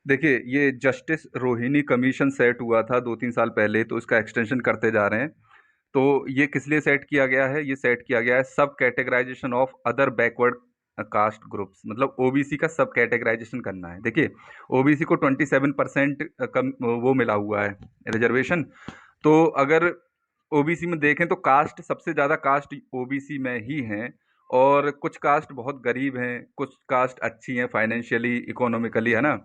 देखिए, ये justice Rohini commission set हुआ था 2-3 साल पहले, तो इसका एक्सटेंशन करते जा रहे हैं। तो ये किस लिए सेट किया गया है? ये सेट किया गया है sub categorisation of other backward caste groups, मतलब ओबीसी का सब कैटेगराइजेशन करना है। देखिए, ओबीसी को 27% कम वो मिला हुआ है रिजर्वेशन। तो अगर ओबीसी में देखें तो कास्ट सबसे ज़्यादा कास्ट ओबीसी में ही हैं, और कुछ कास्ट बहुत गरीब हैं, कुछ कास्ट अच्छी हैं फाइनेंशियली, इकोनॉमिकली, है ना?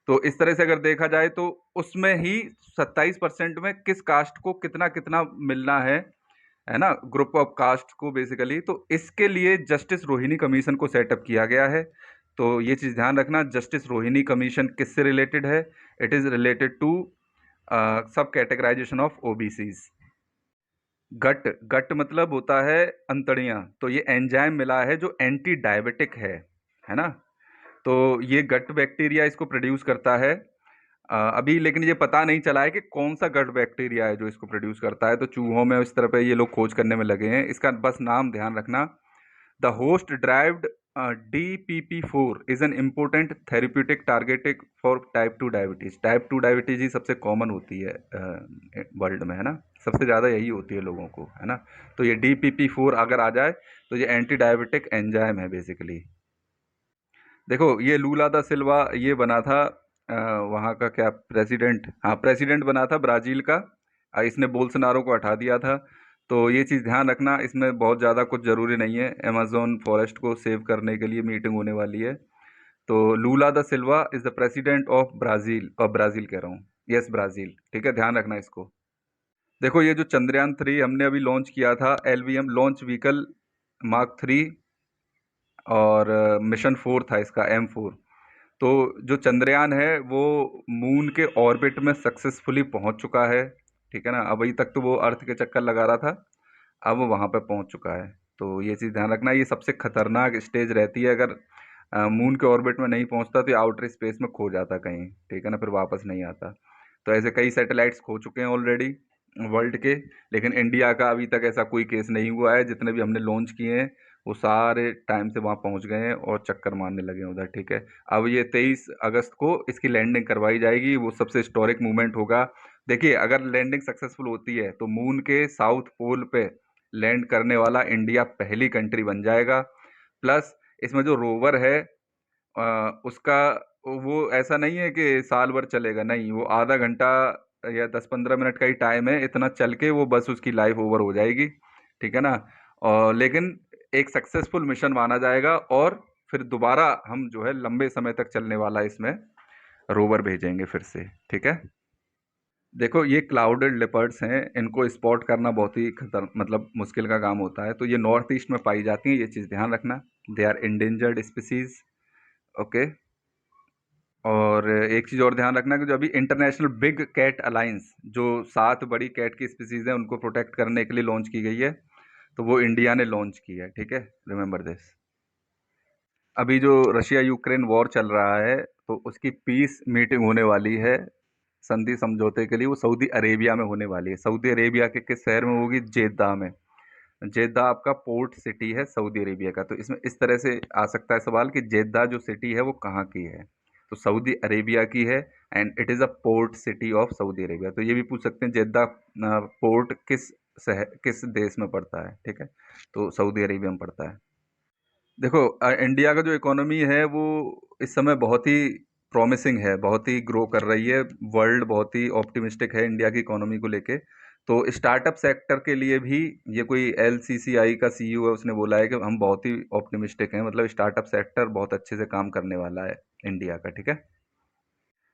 तो इस तरह से अगर देखा जाए तो उसमें ही 27% में किस कास्ट को कितना कितना मिलना है ना, ग्रुप ऑफ कास्ट को बेसिकली। तो इसके लिए जस्टिस रोहिणी कमीशन को सेटअप किया गया है। तो ये चीज़ ध्यान रखना, जस्टिस रोहिणी कमीशन किससे रिलेटेड है? इट इज़ रिलेटेड टू सब कैटेगराइजेशन ऑफ ओबीसीज। गट गट मतलब होता है अंतड़ियाँ। तो ये एंजाइम मिला है जो एंटी डायबिटिक है ना? तो ये गट बैक्टीरिया इसको प्रोड्यूस करता है। अभी लेकिन ये पता नहीं चला है कि कौन सा गट बैक्टीरिया है जो इसको प्रोड्यूस करता है। तो चूहों में इस तरह पे ये लोग खोज करने में लगे हैं। इसका बस नाम ध्यान रखना, the host derived DPP4 is an important therapeutic target for type 2 diabetes. Type 2 diabetes ही सबसे कॉमन होती है वर्ल्ड में, है ना? सबसे ज़्यादा यही होती है लोगों को, है ना? तो ये DPP4 अगर आ जाए तो ये एंटी डायबिटिक एंजाइम है बेसिकली। देखो, ये लूला दा सिल्वा ये बना था वहाँ का क्या प्रेसिडेंट, हाँ प्रेसिडेंट बना था ब्राज़ील का। इसने बोल्सोनारो को हटा दिया था। तो ये चीज़ ध्यान रखना, इसमें बहुत ज़्यादा कुछ ज़रूरी नहीं है। अमेज़न फॉरेस्ट को सेव करने के लिए मीटिंग होने वाली है। तो Lula da Silva is the president of Brazil, Brazil कह रहा हूँ, यस ब्राज़ील, ठीक है? ध्यान रखना इसको। देखो, ये जो चंद्रयान 3 हमने अभी लॉन्च किया था, LVM लॉन्च व्हीकल Mark 3, और मिशन 4 था इसका, M4। तो जो चंद्रयान है वो मून के ऑर्बिट में सक्सेसफुली पहुंच चुका है, ठीक है ना? अभी तक तो वो अर्थ के चक्कर लगा रहा था, अब वो वहां पे पहुंच चुका है। तो ये चीज़ ध्यान रखना, ये सबसे खतरनाक स्टेज रहती है। अगर मून के ऑर्बिट में नहीं पहुंचता तो ये आउटर स्पेस में खो जाता कहीं, ठीक है ना? फिर वापस नहीं आता। तो ऐसे कई सैटेलाइट्स खो चुके हैं ऑलरेडी वर्ल्ड के, लेकिन इंडिया का अभी तक ऐसा कोई केस नहीं हुआ है। जितने भी हमने लॉन्च किए हैं वो सारे टाइम से वहाँ पहुँच गए हैं और चक्कर मारने लगे हैं उधर, ठीक है? अब ये 23 अगस्त को इसकी लैंडिंग करवाई जाएगी, वो सबसे हिस्टोरिक मूवमेंट होगा। देखिए, अगर लैंडिंग सक्सेसफुल होती है तो मून के साउथ पोल पे लैंड करने वाला इंडिया पहली कंट्री बन जाएगा। प्लस इसमें जो रोवर है उसका वो ऐसा नहीं है कि साल भर चलेगा, नहीं, वो आधा घंटा या 10-15 मिनट का ही टाइम है, इतना चल के वो बस उसकी लाइफ ओवर हो जाएगी, ठीक है ना? और लेकिन एक सक्सेसफुल मिशन माना जाएगा, और फिर दोबारा हम जो है लंबे समय तक चलने वाला इसमें रोवर भेजेंगे फिर से, ठीक है? देखो, ये क्लाउडेड लेपर्ड्स हैं, इनको स्पॉट करना बहुत ही खतर मतलब मुश्किल का काम होता है। तो ये नॉर्थ ईस्ट में पाई जाती हैं, ये चीज़ ध्यान रखना। They are endangered species, okay. और एक चीज़ और ध्यान रखना कि जो अभी इंटरनेशनल बिग कैट अलायंस, जो 7 बड़ी कैट की स्पीसीज हैं उनको प्रोटेक्ट करने के लिए लॉन्च की गई है, तो वो इंडिया ने लॉन्च की है, ठीक है? Remember this. अभी जो रशिया यूक्रेन वॉर चल रहा है, तो उसकी पीस मीटिंग होने वाली है संधि समझौते के लिए, वो सऊदी अरेबिया में होने वाली है। सऊदी अरेबिया के किस शहर में होगी? जेद्दा में। जेद्दा आपका पोर्ट सिटी है सऊदी अरेबिया का। तो इसमें इस तरह से आ सकता है सवाल कि जेद्दा जो सिटी है वो कहाँ की है? तो सऊदी अरेबिया की है, and it is a port city of Saudi Arabia. तो ये भी पूछ सकते हैं जेद्दा पोर्ट किस शहर किस देश में पड़ता है, ठीक है? तो सऊदी अरेबिया में पड़ता है। देखो, इंडिया का जो इकोनॉमी है वो इस समय बहुत ही प्रॉमिसिंग है, बहुत ही ग्रो कर रही है। वर्ल्ड बहुत ही ऑप्टिमिस्टिक है इंडिया की इकोनॉमी को लेके। तो स्टार्टअप सेक्टर के लिए भी, ये कोई LCCI का CEO है, उसने बोला है कि हम बहुत ही ऑप्टिमिस्टिक हैं, मतलब स्टार्टअप सेक्टर बहुत अच्छे से काम करने वाला है इंडिया का, ठीक है?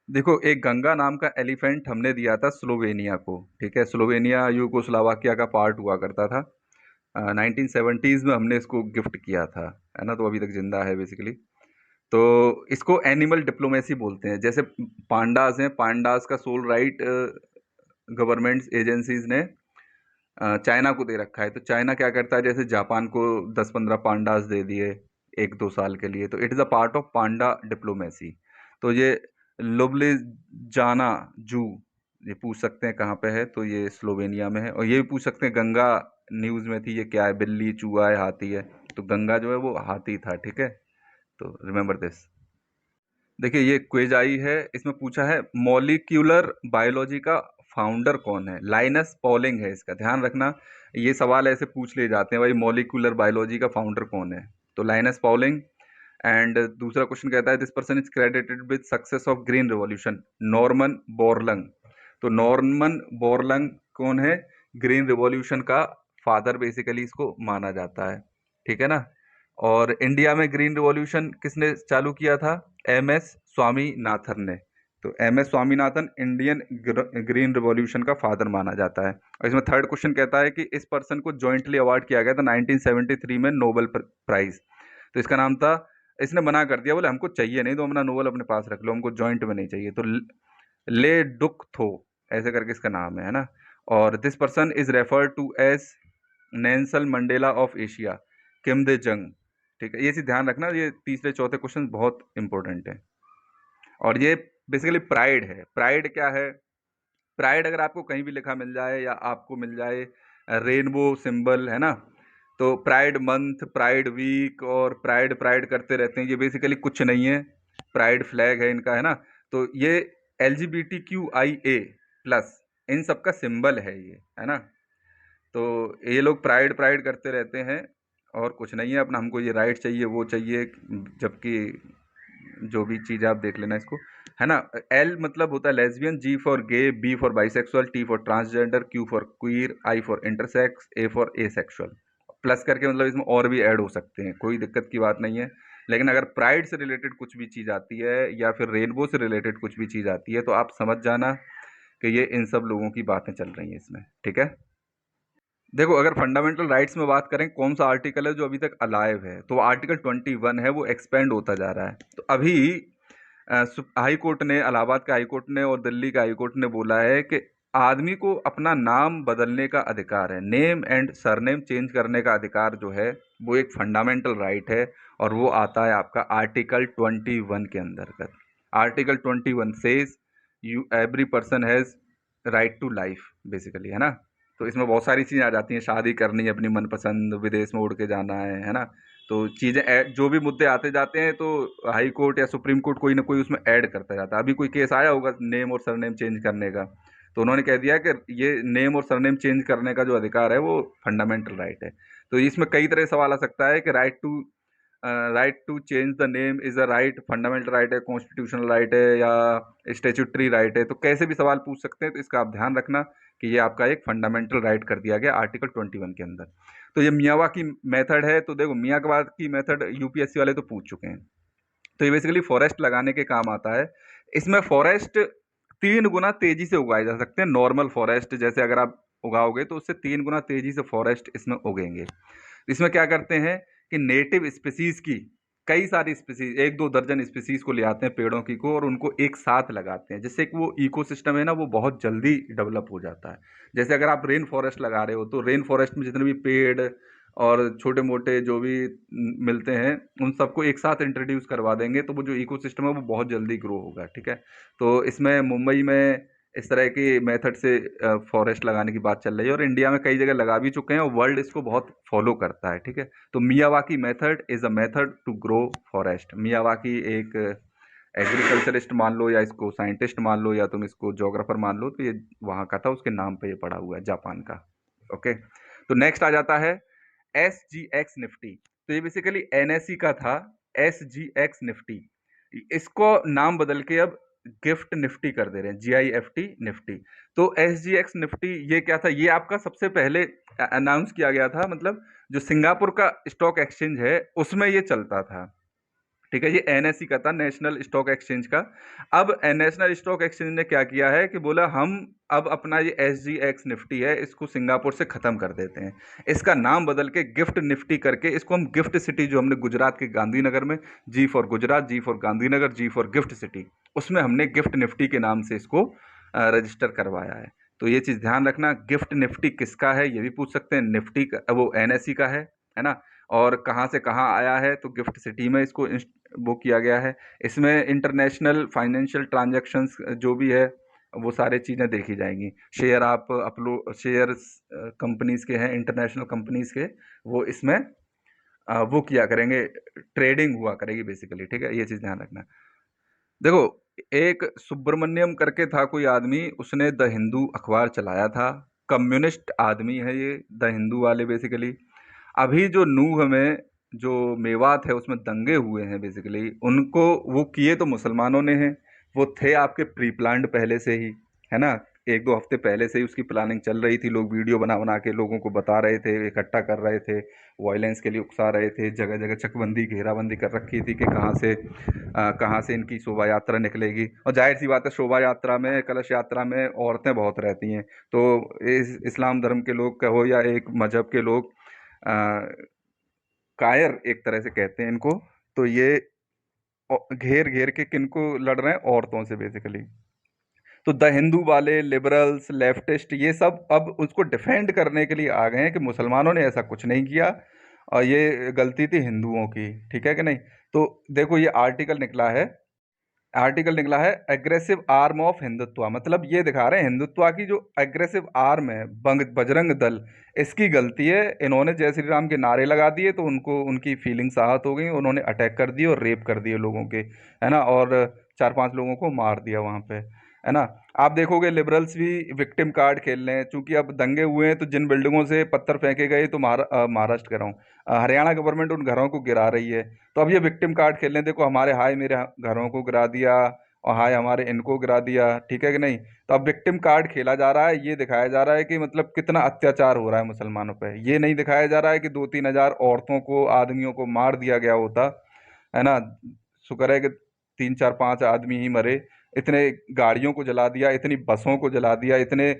देखो, एक गंगा नाम का एलिफेंट हमने दिया था स्लोवेनिया को, ठीक है? स्लोवेनिया यूगोस्लावाकिया का पार्ट हुआ करता था। 1970s में हमने इसको गिफ्ट किया था, है ना? तो अभी तक जिंदा है बेसिकली। तो इसको एनिमल डिप्लोमेसी बोलते हैं। जैसे पांडास हैं, पांडास का सोल राइट गवर्नमेंट्स एजेंसीज ने चाइना को दे रखा है। तो चाइना क्या करता है, जैसे जापान को 10-15 पांडास दे दिए 1-2 साल के लिए, तो it is a part of Panda diplomacy. तो ये लुब्लिजाना जू, ये पूछ सकते हैं कहाँ पे है, तो ये स्लोवेनिया में है। और ये भी पूछ सकते हैं, गंगा न्यूज़ में थी, ये क्या है? बिल्ली, चूहा है, हाथी है? तो गंगा जो है वो हाथी था, ठीक है? तो रिमेंबर दिस। देखिए ये क्विज आई है, इसमें पूछा है मॉलिक्यूलर बायोलॉजी का फाउंडर कौन है। लाइनस पॉलिंग है इसका, ध्यान रखना। ये सवाल ऐसे पूछ लिए जाते हैं भाई, मॉलिक्यूलर बायोलॉजी का फाउंडर कौन है, तो लाइनस पॉलिंग। एंड दूसरा क्वेश्चन कहता है this person is credited with success of green revolution, Norman बोरलंग। तो नॉर्मन बोरलंग कौन है, ग्रीन रिवॉल्यूशन का फादर बेसिकली इसको माना जाता है, ठीक है ना। और इंडिया में ग्रीन रिवॉल्यूशन किसने चालू किया था, एम एस स्वामीनाथन ने। तो M S Swaminathan Indian green revolution का फादर माना जाता है। और इसमें थर्ड क्वेश्चन कहता है कि इस पर्सन को जॉइंटली अवार्ड किया गया था 1973 में नोबेल प्राइज। तो इसका नाम था, इसने मना कर दिया, बोले हमको चाहिए नहीं, तो अपना नोबेल अपने पास रख लो, हमको जॉइंट में नहीं चाहिए। तो ले डुक थो ऐसे करके इसका नाम है ना। और this person is referred to as Nelson Mandela of Asia, Kim Dae Jung. ठीक है, ये चीज ध्यान रखना, ये तीसरे चौथे क्वेश्चन बहुत इंपॉर्टेंट है। और ये बेसिकली प्राइड है। प्राइड क्या है, प्राइड अगर आपको कहीं भी लिखा मिल जाए या आपको मिल जाए रेनबो सिंबल, है ना, तो प्राइड मंथ, प्राइड वीक और प्राइड प्राइड करते रहते हैं, ये बेसिकली कुछ नहीं है, प्राइड फ्लैग है इनका, है ना। तो ये LGBTQIA+ इन सब का सिंबल है ये, है ना। तो ये लोग प्राइड प्राइड करते रहते हैं और कुछ नहीं है अपना, हमको ये राइट चाहिए वो चाहिए, जबकि जो भी चीज़ आप देख लेना इसको, है ना। L मतलब होता है lesbian, G for gay, B for bisexual, T for transgender, Q for queer, I for intersex, A for asexual. Plus करके मतलब इसमें और भी ऐड हो सकते हैं, कोई दिक्कत की बात नहीं है। लेकिन अगर प्राइड से रिलेटेड कुछ भी चीज़ आती है या फिर रेनबो से रिलेटेड कुछ भी चीज़ आती है तो आप समझ जाना कि ये इन सब लोगों की बातें चल रही हैं इसमें, ठीक है। देखो अगर फंडामेंटल राइट्स में बात करें, कौन सा आर्टिकल है जो अभी तक अलाइव है, तो आर्टिकल 21 है, वो एक्सपेंड होता जा रहा है। तो अभी हाई कोर्ट ने, इलाहाबाद के हाई कोर्ट ने और दिल्ली के हाई कोर्ट ने बोला है कि आदमी को अपना नाम बदलने का अधिकार है, नेम एंड सरनेम चेंज करने का अधिकार जो है वो एक फंडामेंटल राइट है। और वो आता है आपका आर्टिकल 21 के अंतर्गत। Article 21 says you every person has right to life basically, है ना। तो इसमें बहुत सारी चीज़ें आ जाती हैं, शादी करनी है अपनी मनपसंद, विदेश में उड़ के जाना है ना। तो चीज़ें जो भी मुद्दे आते जाते हैं तो हाई कोर्ट या सुप्रीम कोर्ट कोई ना कोई उसमें ऐड करता जाता है। अभी कोई केस आया होगा नेम और सरनेम चेंज करने का, तो उन्होंने कह दिया कि ये नेम और सरनेम चेंज करने का जो अधिकार है वो फंडामेंटल राइट है। तो इसमें कई तरह सवाल आ सकता है कि right to change the name is a right, fundamental right है, कॉन्स्टिट्यूशनल राइट है या स्टेचुटरी राइट है, तो कैसे भी सवाल पूछ सकते हैं। तो इसका आप ध्यान रखना कि ये आपका एक फंडामेंटल राइट कर दिया गया आर्टिकल 21 के अंदर। तो ये मियावाकी मेथड है, तो देखो मियावाकी मेथड यूपीएससी वाले तो पूछ चुके हैं। तो ये बेसिकली फॉरेस्ट लगाने के काम आता है। इसमें फॉरेस्ट 3 गुना तेजी से उगाए जा सकते हैं, नॉर्मल फॉरेस्ट जैसे अगर आप उगाओगे तो उससे 3 गुना तेजी से फॉरेस्ट इसमें उगेंगे। इसमें क्या करते हैं कि नेटिव स्पीसीज की कई सारी स्पीसीज, 1-2 दर्जन स्पीसीज को ले आते हैं पेड़ों की को, और उनको एक साथ लगाते हैं, जिससे कि वो इकोसिस्टम है ना वो बहुत जल्दी डेवलप हो जाता है। जैसे अगर आप रेन फॉरेस्ट लगा रहे हो तो रेन फॉरेस्ट में जितने भी पेड़ और छोटे मोटे जो भी मिलते हैं उन सबको एक साथ इंट्रोड्यूस करवा देंगे, तो वो जो इकोसिस्टम है वो बहुत जल्दी ग्रो होगा, ठीक है। तो इसमें मुंबई में इस तरह की मेथड से फॉरेस्ट लगाने की बात चल रही है, और इंडिया में कई जगह लगा भी चुके हैं और वर्ल्ड इसको बहुत फॉलो करता है, ठीक है। तो Miyawaki method is a method to grow forest. Miyawaki एक एग्रीकल्चरिस्ट मान लो या इसको साइंटिस्ट मान लो या तुम इसको जोग्राफर मान लो, तो ये वहाँ का था, उसके नाम पे ये पड़ा हुआ है, जापान का। ओके, तो नेक्स्ट आ जाता है SGX निफ्टी। तो ये बेसिकली NSE का था, SGX निफ्टी, इसको नाम बदल के अब गिफ्ट निफ्टी कर दे रहे हैं, GIFT निफ्टी। तो SGX निफ्टी ये क्या था, ये आपका सबसे पहले अनाउंस किया गया था, मतलब जो सिंगापुर का स्टॉक एक्सचेंज है उसमें ये चलता था, ठीक है। ये NSE का था, नेशनल स्टॉक एक्सचेंज का। अब नेशनल स्टॉक एक्सचेंज ने क्या किया है कि बोला हम अब अपना ये SGX निफ्टी है इसको सिंगापुर से ख़त्म कर देते हैं, इसका नाम बदल के गिफ्ट निफ्टी करके इसको हम गिफ्ट सिटी, जो हमने गुजरात के गांधीनगर में, G for Gujarat, G for Gandhinagar, G for gift city, उसमें हमने गिफ्ट निफ्टी के नाम से इसको रजिस्टर करवाया है। तो ये चीज़ ध्यान रखना, गिफ्ट निफ्टी किसका है ये भी पूछ सकते हैं, निफ्टी का वो NSE का है ना। और कहाँ से कहाँ आया है, तो गिफ्ट सिटी में इसको वो किया गया है। इसमें इंटरनेशनल फाइनेंशियल ट्रांजैक्शंस जो भी है वो सारी चीज़ें देखी जाएंगी। शेयर आप अपलोड, शेयर्स कंपनीज़ के हैं, इंटरनेशनल कंपनीज़ के, वो इसमें वो किया करेंगे, ट्रेडिंग हुआ करेगी बेसिकली, ठीक है, ये चीज़ ध्यान रखना। देखो, एक सुब्रमण्यम करके था कोई आदमी, उसने द हिंदू अखबार चलाया था। कम्युनिस्ट आदमी है ये, द हिंदू वाले बेसिकली। अभी जो नूह में जो मेवात है उसमें दंगे हुए हैं बेसिकली, उनको वो किए तो मुसलमानों ने हैं। वो थे आपके प्री प्लान्ड पहले से ही, है ना। एक दो हफ्ते पहले से ही उसकी प्लानिंग चल रही थी। लोग वीडियो बना बना के लोगों को बता रहे थे, इकट्ठा कर रहे थे, वायलेंस के लिए उकसा रहे थे। जगह जगह चकबंदी घेराबंदी कर रखी थी कि कहाँ से इनकी शोभा यात्रा निकलेगी। और जाहिर सी बात है, शोभा यात्रा में, कलश यात्रा में औरतें बहुत रहती हैं। तो इस्लाम धर्म के लोग कहो या एक मजहब के लोग, अ, कायर एक तरह से कहते हैं इनको। तो ये घेर घेर के किनको लड़ रहे हैं? औरतों से बेसिकली। तो द हिंदू वाले, लिबरल्स, लेफ्टिस्ट, ये सब अब उसको डिफेंड करने के लिए आ गए हैं कि मुसलमानों ने ऐसा कुछ नहीं किया और ये गलती थी हिंदुओं की। ठीक है कि नहीं? तो देखो, ये आर्टिकल निकला है एग्रेसिव आर्म ऑफ हिंदुत्व। मतलब ये दिखा रहे हैं हिंदुत्व की जो एग्रेसिव आर्म है, बजरंग दल, इसकी गलती है। इन्होंने जय श्री राम के नारे लगा दिए तो उनको उनकी फीलिंग्स आहत हो गई, उन्होंने अटैक कर दिए और रेप कर दिए लोगों के, है ना। और 4-5 लोगों को मार दिया वहां पे, है ना। आप देखोगे लिबरल्स भी विक्टिम कार्ड खेल रहे हैं, क्योंकि अब दंगे हुए हैं तो जिन बिल्डिंगों से पत्थर फेंके गए, तो महाराष्ट्र कह रहा हूँ, हरियाणा गवर्नमेंट उन घरों को गिरा रही है। तो अब ये विक्टिम कार्ड खेल रहे हैं, देखो हमारे हाय मेरे घरों को गिरा दिया और हाय हमारे इनको गिरा दिया। ठीक है कि नहीं? तो अब विक्टिम कार्ड खेला जा रहा है। ये दिखाया जा रहा है कि मतलब कितना अत्याचार हो रहा है मुसलमानों पे। ये नहीं दिखाया जा रहा है कि 2-3 हजार औरतों को, आदमियों को मार दिया गया होता, है ना। शुक्र है कि 3-4-5 आदमी ही मरे। इतने गाड़ियों को जला दिया, इतनी बसों को जला दिया, इतने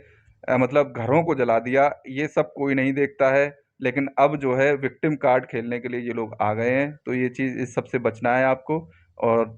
मतलब घरों को जला दिया, ये सब कोई नहीं देखता है। लेकिन अब जो है विक्टिम कार्ड खेलने के लिए ये लोग आ गए हैं। तो ये चीज़, इस सबसे बचना है आपको। और